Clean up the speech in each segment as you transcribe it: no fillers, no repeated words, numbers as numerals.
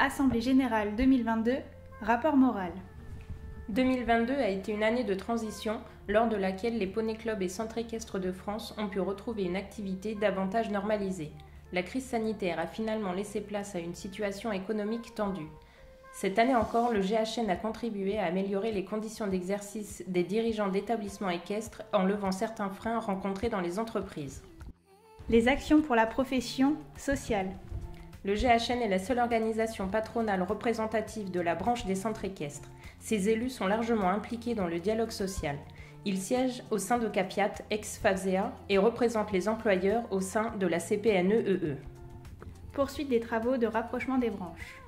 Assemblée générale 2022, rapport moral. 2022 a été une année de transition lors de laquelle les poneys clubs et centres équestres de France ont pu retrouver une activité davantage normalisée. La crise sanitaire a finalement laissé place à une situation économique tendue. Cette année encore, le GHN a contribué à améliorer les conditions d'exercice des dirigeants d'établissements équestres en levant certains freins rencontrés dans les entreprises. Les actions pour la profession sociale. Le GHN est la seule organisation patronale représentative de la branche des centres équestres. Ses élus sont largement impliqués dans le dialogue social. Ils siègent au sein de Capiat, ex-FAVSEA, et représentent les employeurs au sein de la CPNE-EE. Poursuite des travaux de rapprochement des branches.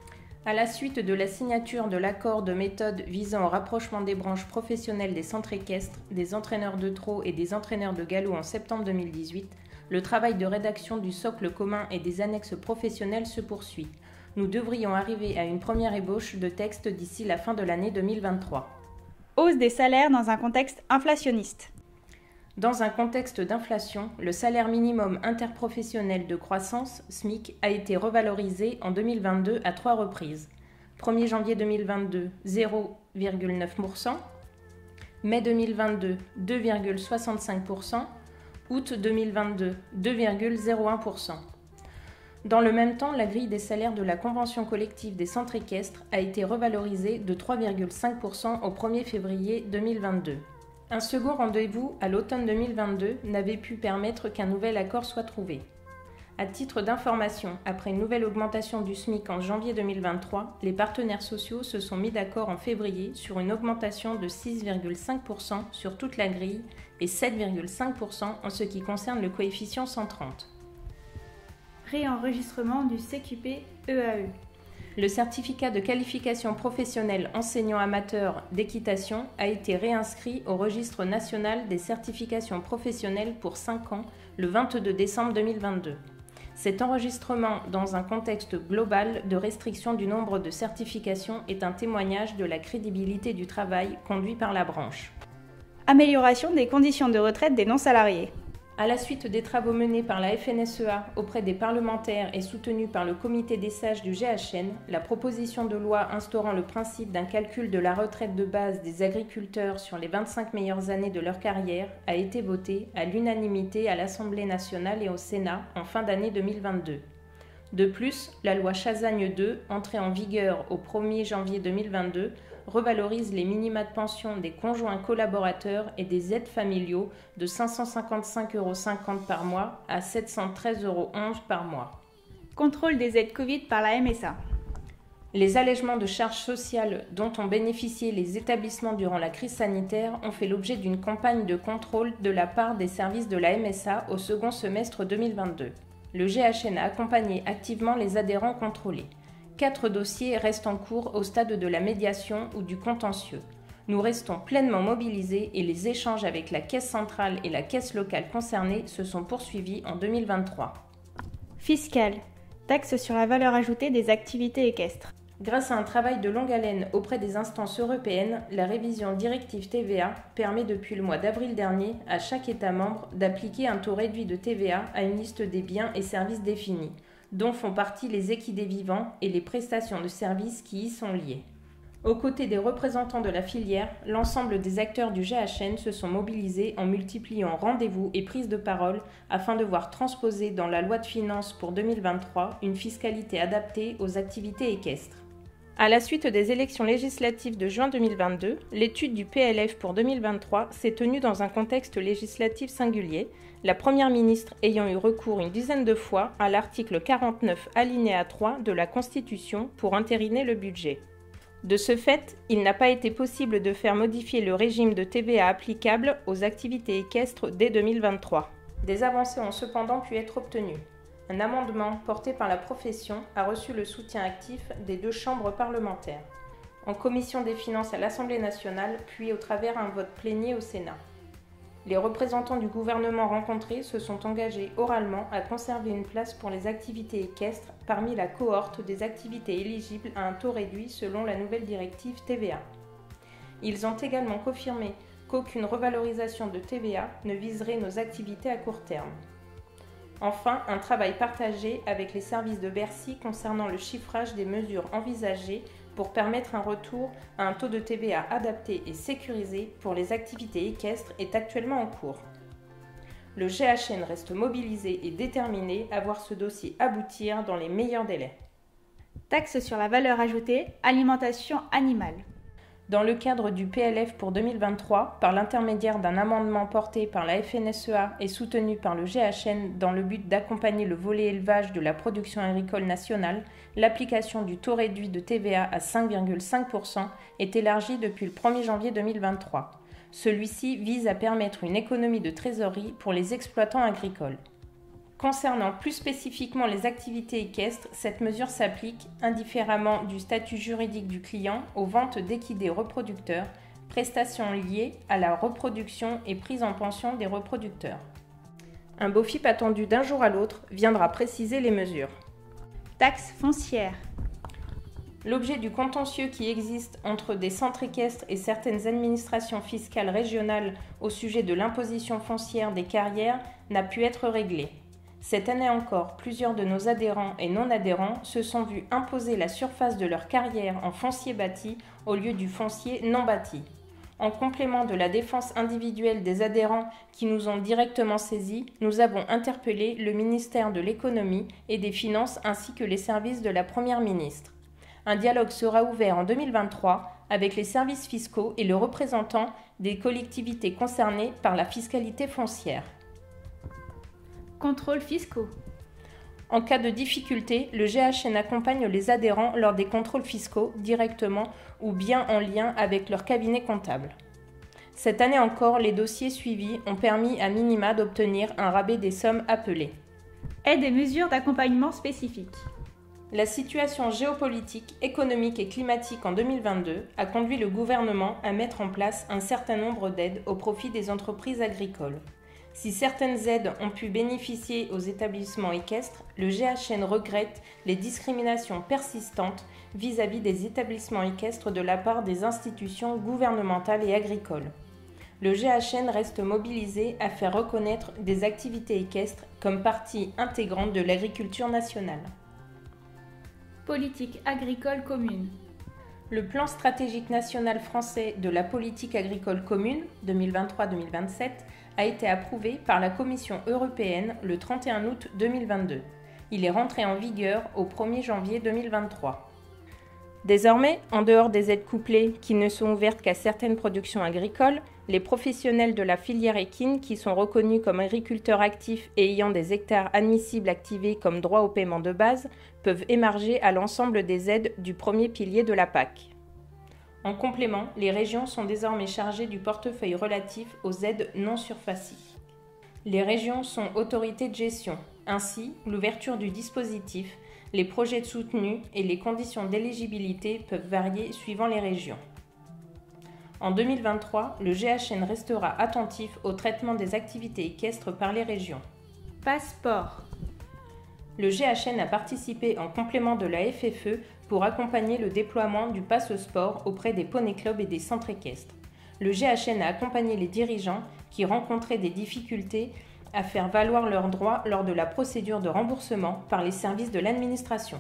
À la suite de la signature de l'accord de méthode visant au rapprochement des branches professionnelles des centres équestres, des entraîneurs de trot et des entraîneurs de galop en septembre 2018, le travail de rédaction du socle commun et des annexes professionnelles se poursuit. Nous devrions arriver à une première ébauche de texte d'ici la fin de l'année 2023. Hausse des salaires dans un contexte inflationniste. Dans un contexte d'inflation, le salaire minimum interprofessionnel de croissance, SMIC, a été revalorisé en 2022 à 3 reprises. 1er janvier 2022, 0,9%, mai 2022, 2,65%, août 2022, 2,01%. Dans le même temps, la grille des salaires de la convention collective des centres équestres a été revalorisée de 3,5% au 1er février 2022. Un second rendez-vous à l'automne 2022 n'avait pu permettre qu'un nouvel accord soit trouvé. À titre d'information, après une nouvelle augmentation du SMIC en janvier 2023, les partenaires sociaux se sont mis d'accord en février sur une augmentation de 6,5% sur toute la grille et 7,5% en ce qui concerne le coefficient 130. Réenregistrement du CQP EAE. Le certificat de qualification professionnelle enseignant amateur d'équitation a été réinscrit au registre national des certifications professionnelles pour 5 ans le 22 décembre 2022. Cet enregistrement dans un contexte global de restriction du nombre de certifications est un témoignage de la crédibilité du travail conduit par la branche. Amélioration des conditions de retraite des non-salariés. À la suite des travaux menés par la FNSEA auprès des parlementaires et soutenus par le comité des sages du GHN, la proposition de loi instaurant le principe d'un calcul de la retraite de base des agriculteurs sur les 25 meilleures années de leur carrière a été votée à l'unanimité à l'Assemblée nationale et au Sénat en fin d'année 2022. De plus, la loi Chazagne II, entrée en vigueur au 1er janvier 2022, revalorise les minima de pension des conjoints collaborateurs et des aides familiaux de 555,50 € par mois à 713,11 € par mois. Contrôle des aides Covid par la MSA. Les allègements de charges sociales dont ont bénéficié les établissements durant la crise sanitaire ont fait l'objet d'une campagne de contrôle de la part des services de la MSA au second semestre 2022. Le GHN a accompagné activement les adhérents contrôlés. 4 dossiers restent en cours au stade de la médiation ou du contentieux. Nous restons pleinement mobilisés et les échanges avec la caisse centrale et la caisse locale concernées se sont poursuivis en 2023. Fiscal. Taxe sur la valeur ajoutée des activités équestres. Grâce à un travail de longue haleine auprès des instances européennes, la révision directive TVA permet depuis le mois d'avril dernier à chaque État membre d'appliquer un taux réduit de TVA à une liste des biens et services définis, dont font partie les équidés vivants et les prestations de services qui y sont liées. Aux côtés des représentants de la filière, l'ensemble des acteurs du GHN se sont mobilisés en multipliant rendez-vous et prises de parole afin de voir transposer dans la loi de finances pour 2023 une fiscalité adaptée aux activités équestres. À la suite des élections législatives de juin 2022, l'étude du PLF pour 2023 s'est tenue dans un contexte législatif singulier, la Première ministre ayant eu recours une dizaine de fois à l'article 49 alinéa 3 de la Constitution pour entériner le budget. De ce fait, il n'a pas été possible de faire modifier le régime de TVA applicable aux activités équestres dès 2023. Des avancées ont cependant pu être obtenues. Un amendement porté par la profession a reçu le soutien actif des 2 chambres parlementaires, en commission des finances à l'Assemblée nationale, puis au travers d'un vote plénier au Sénat. Les représentants du gouvernement rencontrés se sont engagés oralement à conserver une place pour les activités équestres parmi la cohorte des activités éligibles à un taux réduit selon la nouvelle directive TVA. Ils ont également confirmé qu'aucune revalorisation de TVA ne viserait nos activités à court terme. Enfin, un travail partagé avec les services de Bercy concernant le chiffrage des mesures envisagées pour permettre un retour à un taux de TVA adapté et sécurisé pour les activités équestres est actuellement en cours. Le GHN reste mobilisé et déterminé à voir ce dossier aboutir dans les meilleurs délais. Taxe sur la valeur ajoutée, alimentation animale. Dans le cadre du PLF pour 2023, par l'intermédiaire d'un amendement porté par la FNSEA et soutenu par le GHN dans le but d'accompagner le volet élevage de la production agricole nationale, l'application du taux réduit de TVA à 5,5% est élargie depuis le 1er janvier 2023. Celui-ci vise à permettre une économie de trésorerie pour les exploitants agricoles. Concernant plus spécifiquement les activités équestres, cette mesure s'applique, indifféremment du statut juridique du client, aux ventes d'équidés reproducteurs, prestations liées à la reproduction et prise en pension des reproducteurs. Un BOFIP attendu d'un jour à l'autre viendra préciser les mesures. Taxe foncière. L'objet du contentieux qui existe entre des centres équestres et certaines administrations fiscales régionales au sujet de l'imposition foncière des carrières n'a pu être réglé. Cette année encore, plusieurs de nos adhérents et non-adhérents se sont vus imposer la surface de leur carrière en foncier bâti au lieu du foncier non bâti. En complément de la défense individuelle des adhérents qui nous ont directement saisis, nous avons interpellé le ministère de l'Économie et des Finances ainsi que les services de la Première ministre. Un dialogue sera ouvert en 2023 avec les services fiscaux et le représentant des collectivités concernées par la fiscalité foncière. Contrôles fiscaux. En cas de difficulté, le GHN accompagne les adhérents lors des contrôles fiscaux, directement ou bien en lien avec leur cabinet comptable. Cette année encore, les dossiers suivis ont permis à minima d'obtenir un rabais des sommes appelées. Aides et mesures d'accompagnement spécifiques. La situation géopolitique, économique et climatique en 2022 a conduit le gouvernement à mettre en place un certain nombre d'aides au profit des entreprises agricoles. Si certaines aides ont pu bénéficier aux établissements équestres, le GHN regrette les discriminations persistantes vis-à-vis des établissements équestres de la part des institutions gouvernementales et agricoles. Le GHN reste mobilisé à faire reconnaître des activités équestres comme partie intégrante de l'agriculture nationale. Politique agricole commune. Le plan stratégique national français de la politique agricole commune 2023-2027 a été approuvé par la Commission européenne le 31 août 2022. Il est rentré en vigueur au 1er janvier 2023. Désormais, en dehors des aides couplées qui ne sont ouvertes qu'à certaines productions agricoles, les professionnels de la filière équine qui sont reconnus comme agriculteurs actifs et ayant des hectares admissibles activés comme droit au paiement de base peuvent émarger à l'ensemble des aides du premier pilier de la PAC. En complément, les régions sont désormais chargées du portefeuille relatif aux aides non surfaciques. Les régions sont autorités de gestion. Ainsi, l'ouverture du dispositif, les projets soutenus et les conditions d'éligibilité peuvent varier suivant les régions. En 2023, le GHN restera attentif au traitement des activités équestres par les régions. Passeport. Le GHN a participé en complément de la FFE pour accompagner le déploiement du Passe Sport auprès des poney clubs et des centres équestres. Le GHN a accompagné les dirigeants qui rencontraient des difficultés à faire valoir leurs droits lors de la procédure de remboursement par les services de l'administration.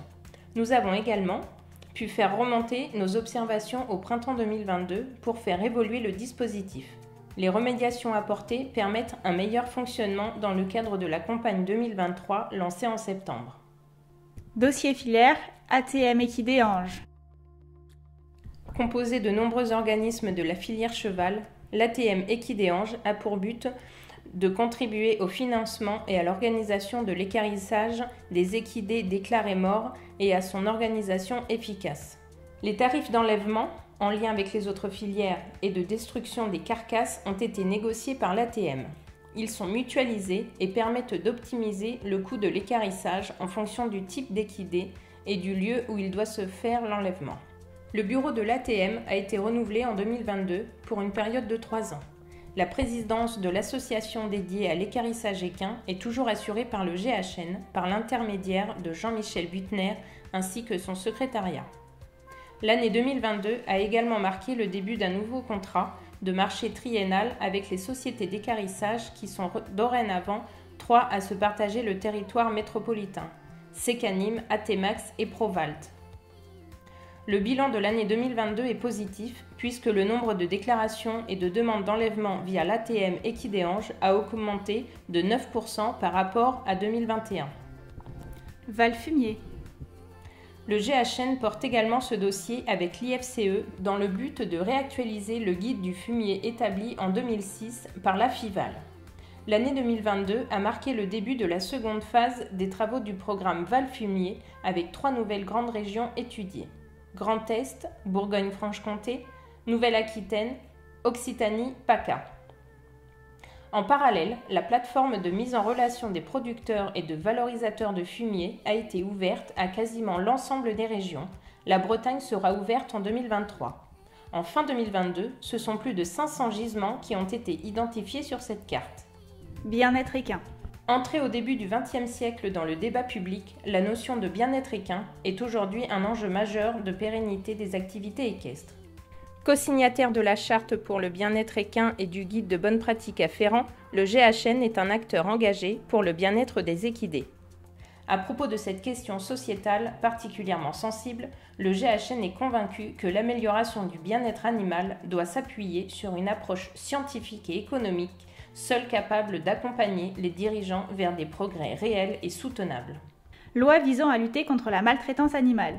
Nous avons également pu faire remonter nos observations au printemps 2022 pour faire évoluer le dispositif. Les remédiations apportées permettent un meilleur fonctionnement dans le cadre de la campagne 2023 lancée en septembre. Dossier filaire, ATM Équidés Ange. Composé de nombreux organismes de la filière cheval, l'ATM Équidés Ange a pour but de contribuer au financement et à l'organisation de l'équarrissage des équidés déclarés morts et à son organisation efficace. Les tarifs d'enlèvement, en lien avec les autres filières, et de destruction des carcasses ont été négociés par l'ATM. Ils sont mutualisés et permettent d'optimiser le coût de l'équarrissage en fonction du type d'équidé et du lieu où il doit se faire l'enlèvement. Le bureau de l'ATM a été renouvelé en 2022 pour une période de 3 ans. La présidence de l'association dédiée à l'équarrissage équin est toujours assurée par le GHN par l'intermédiaire de Jean-Michel Butner ainsi que son secrétariat. L'année 2022 a également marqué le début d'un nouveau contrat de marché triennal avec les sociétés d'équarrissage qui sont dorénavant 3 à se partager le territoire métropolitain, Secanim, Atemax et Provalt. Le bilan de l'année 2022 est positif puisque le nombre de déclarations et de demandes d'enlèvement via l'ATM Equidéange a augmenté de 9% par rapport à 2021. Val-Fumier. Le GHN porte également ce dossier avec l'IFCE dans le but de réactualiser le guide du fumier établi en 2006 par la FIVAL. L'année 2022 a marqué le début de la seconde phase des travaux du programme Val-Fumier avec 3 nouvelles grandes régions étudiées. Grand Est, Bourgogne-Franche-Comté, Nouvelle-Aquitaine, Occitanie, PACA. En parallèle, la plateforme de mise en relation des producteurs et de valorisateurs de fumier a été ouverte à quasiment l'ensemble des régions. La Bretagne sera ouverte en 2023. En fin 2022, ce sont plus de 500 gisements qui ont été identifiés sur cette carte. Bien-être équin. Entrée au début du XXe siècle dans le débat public, la notion de bien-être équin est aujourd'hui un enjeu majeur de pérennité des activités équestres. Co-signataire de la charte pour le bien-être équin et du guide de bonnes pratiques afférents, le GHN est un acteur engagé pour le bien-être des équidés. À propos de cette question sociétale particulièrement sensible, le GHN est convaincu que l'amélioration du bien-être animal doit s'appuyer sur une approche scientifique et économique, seule capable d'accompagner les dirigeants vers des progrès réels et soutenables. Loi visant à lutter contre la maltraitance animale.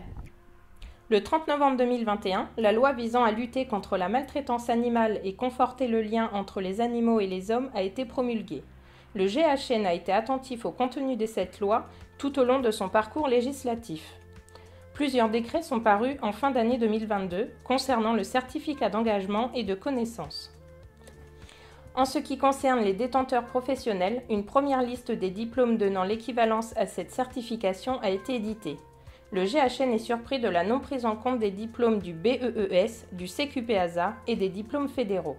Le 30 novembre 2021, la loi visant à lutter contre la maltraitance animale et conforter le lien entre les animaux et les hommes a été promulguée. Le GHN a été attentif au contenu de cette loi tout au long de son parcours législatif. Plusieurs décrets sont parus en fin d'année 2022 concernant le certificat d'engagement et de connaissance. En ce qui concerne les détenteurs professionnels, une première liste des diplômes donnant l'équivalence à cette certification a été éditée. Le GHN est surpris de la non prise en compte des diplômes du BEES, du CQPASA et des diplômes fédéraux.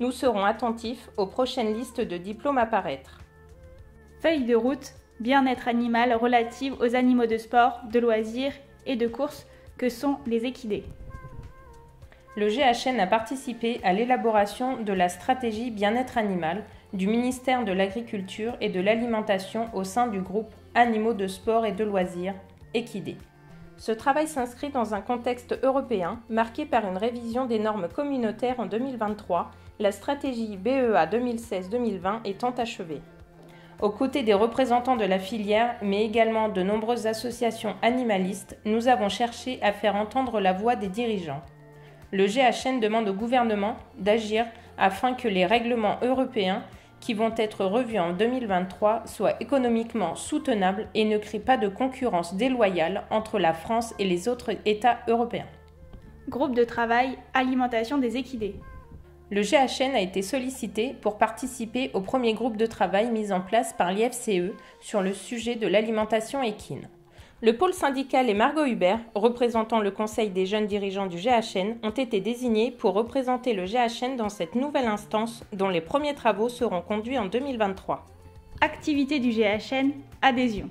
Nous serons attentifs aux prochaines listes de diplômes à paraître. Feuille de route, bien-être animal relative aux animaux de sport, de loisirs et de course que sont les équidés. Le GHN a participé à l'élaboration de la stratégie bien-être animal du ministère de l'Agriculture et de l'Alimentation au sein du groupe Animaux de sport et de loisirs, Équidés. Ce travail s'inscrit dans un contexte européen marqué par une révision des normes communautaires en 2023, la stratégie BEA 2016-2020 étant achevée. Aux côtés des représentants de la filière, mais également de nombreuses associations animalistes, nous avons cherché à faire entendre la voix des dirigeants. Le GHN demande au gouvernement d'agir afin que les règlements européens qui vont être revus en 2023 soient économiquement soutenables et ne créent pas de concurrence déloyale entre la France et les autres États européens. Groupe de travail alimentation des équidés. Le GHN a été sollicité pour participer au premier groupe de travail mis en place par l'IFCE sur le sujet de l'alimentation équine. Le pôle syndical et Margot Hubert, représentant le conseil des jeunes dirigeants du GHN, ont été désignés pour représenter le GHN dans cette nouvelle instance dont les premiers travaux seront conduits en 2023. Activité du GHN, adhésion.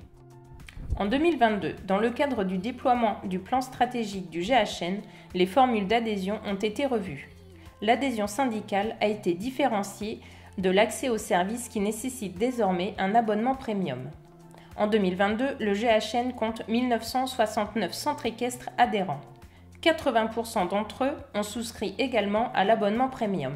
En 2022, dans le cadre du déploiement du plan stratégique du GHN, les formules d'adhésion ont été revues. L'adhésion syndicale a été différenciée de l'accès aux services qui nécessite désormais un abonnement premium. En 2022, le GHN compte 1969 centres équestres adhérents. 80% d'entre eux ont souscrit également à l'abonnement premium.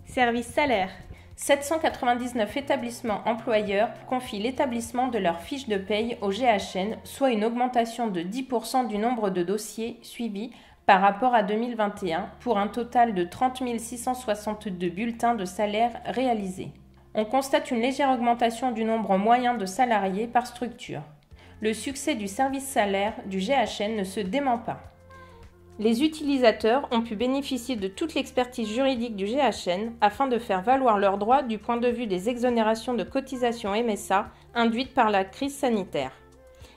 Service salaire. 799 établissements employeurs confient l'établissement de leur fiche de paye au GHN, soit une augmentation de 10% du nombre de dossiers suivis par rapport à 2021, pour un total de 30 662 bulletins de salaire réalisés. On constate une légère augmentation du nombre moyen de salariés par structure. Le succès du service salaire du GHN ne se dément pas. Les utilisateurs ont pu bénéficier de toute l'expertise juridique du GHN afin de faire valoir leurs droits du point de vue des exonérations de cotisations MSA induites par la crise sanitaire.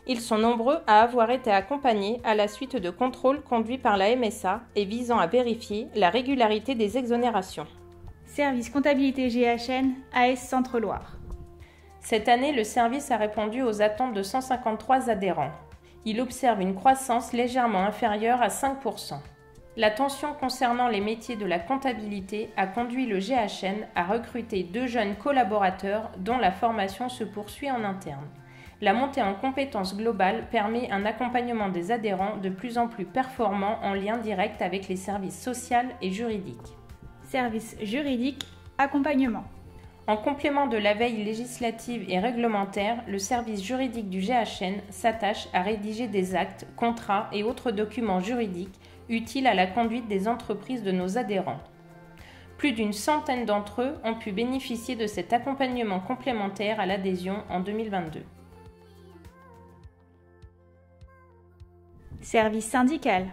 Ils sont nombreux à avoir été accompagnés à la suite de contrôles conduits par la MSA et visant à vérifier la régularité des exonérations. Service comptabilité GHN, AS Centre-Loire. Cette année, le service a répondu aux attentes de 153 adhérents. Il observe une croissance légèrement inférieure à 5%. La tension concernant les métiers de la comptabilité a conduit le GHN à recruter 2 jeunes collaborateurs dont la formation se poursuit en interne. La montée en compétences globales permet un accompagnement des adhérents de plus en plus performant en lien direct avec les services sociaux et juridiques. Services juridiques, accompagnement. En complément de la veille législative et réglementaire, le service juridique du GHN s'attache à rédiger des actes, contrats et autres documents juridiques utiles à la conduite des entreprises de nos adhérents. Plus d'une centaine d'entre eux ont pu bénéficier de cet accompagnement complémentaire à l'adhésion en 2022. Service syndical.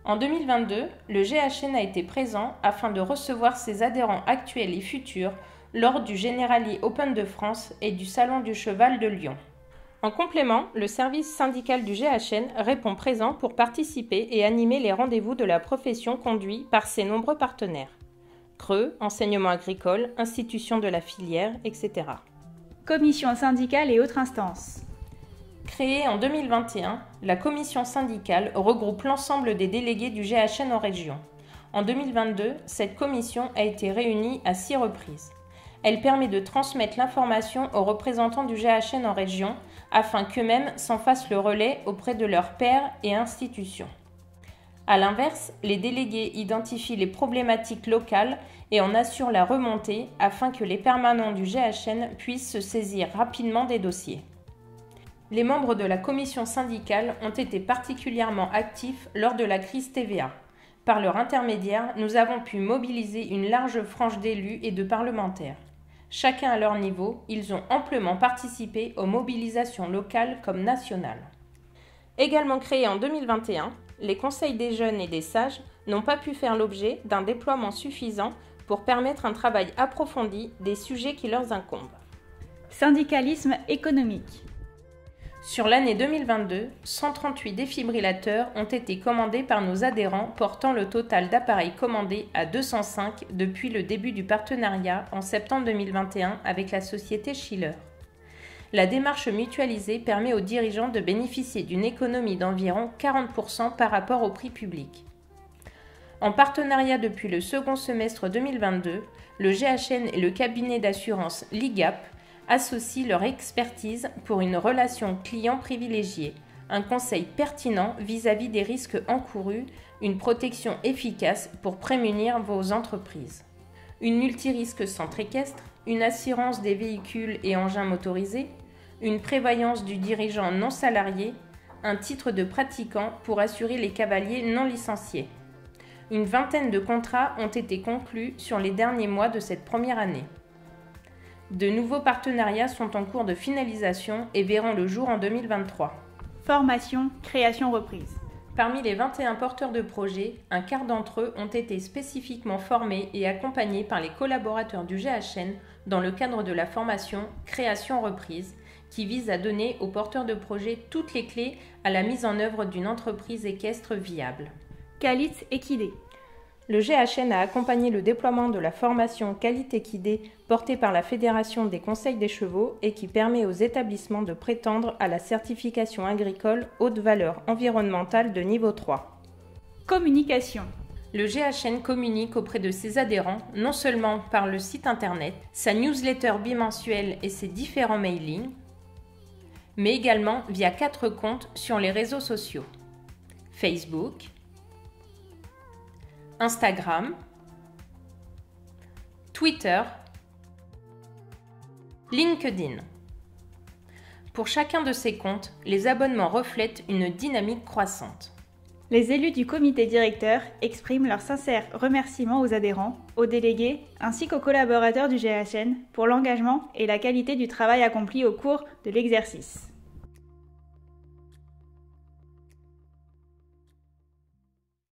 En 2022, le GHN a été présent afin de recevoir ses adhérents actuels et futurs lors du Generali Open de France et du Salon du Cheval de Lyon. En complément, le service syndical du GHN répond présent pour participer et animer les rendez-vous de la profession conduits par ses nombreux partenaires. Creux, enseignement agricole, institutions de la filière, etc. Commission syndicale et autres instances. Créée en 2021, la commission syndicale regroupe l'ensemble des délégués du GHN en région. En 2022, cette commission a été réunie à 6 reprises. Elle permet de transmettre l'information aux représentants du GHN en région afin qu'eux-mêmes s'en fassent le relais auprès de leurs pairs et institutions. A l'inverse, les délégués identifient les problématiques locales et en assurent la remontée afin que les permanents du GHN puissent se saisir rapidement des dossiers. Les membres de la commission syndicale ont été particulièrement actifs lors de la crise TVA. Par leur intermédiaire, nous avons pu mobiliser une large frange d'élus et de parlementaires. Chacun à leur niveau, ils ont amplement participé aux mobilisations locales comme nationales. Également créés en 2021, les conseils des jeunes et des sages n'ont pas pu faire l'objet d'un déploiement suffisant pour permettre un travail approfondi des sujets qui leur incombent. Syndicalisme économique. Sur l'année 2022, 138 défibrillateurs ont été commandés par nos adhérents, portant le total d'appareils commandés à 205 depuis le début du partenariat en septembre 2021 avec la société Schiller. La démarche mutualisée permet aux dirigeants de bénéficier d'une économie d'environ 40% par rapport au prix public. En partenariat depuis le second semestre 2022, le GHN et le cabinet d'assurance Ligap associent leur expertise pour une relation client privilégiée, un conseil pertinent vis-à-vis des risques encourus, une protection efficace pour prémunir vos entreprises. Une multirisque centre équestre, une assurance des véhicules et engins motorisés, une prévoyance du dirigeant non salarié, un titre de pratiquant pour assurer les cavaliers non licenciés. Une vingtaine de contrats ont été conclus sur les derniers mois de cette première année. De nouveaux partenariats sont en cours de finalisation et verront le jour en 2023. Formation, création, reprise. Parmi les 21 porteurs de projets, un quart d'entre eux ont été spécifiquement formés et accompagnés par les collaborateurs du GHN dans le cadre de la formation Création-reprise, qui vise à donner aux porteurs de projets toutes les clés à la mise en œuvre d'une entreprise équestre viable. Qualité équidée. Le GHN a accompagné le déploiement de la formation Qualité équidée portée par la Fédération des conseils des chevaux et qui permet aux établissements de prétendre à la certification agricole haute valeur environnementale de niveau 3. Communication. Le GHN communique auprès de ses adhérents non seulement par le site internet, sa newsletter bimensuelle et ses différents mailings, mais également via 4 comptes sur les réseaux sociaux. Facebook, Instagram, Twitter, LinkedIn. Pour chacun de ces comptes, les abonnements reflètent une dynamique croissante. Les élus du comité directeur expriment leurs sincères remerciements aux adhérents, aux délégués ainsi qu'aux collaborateurs du GHN pour l'engagement et la qualité du travail accompli au cours de l'exercice.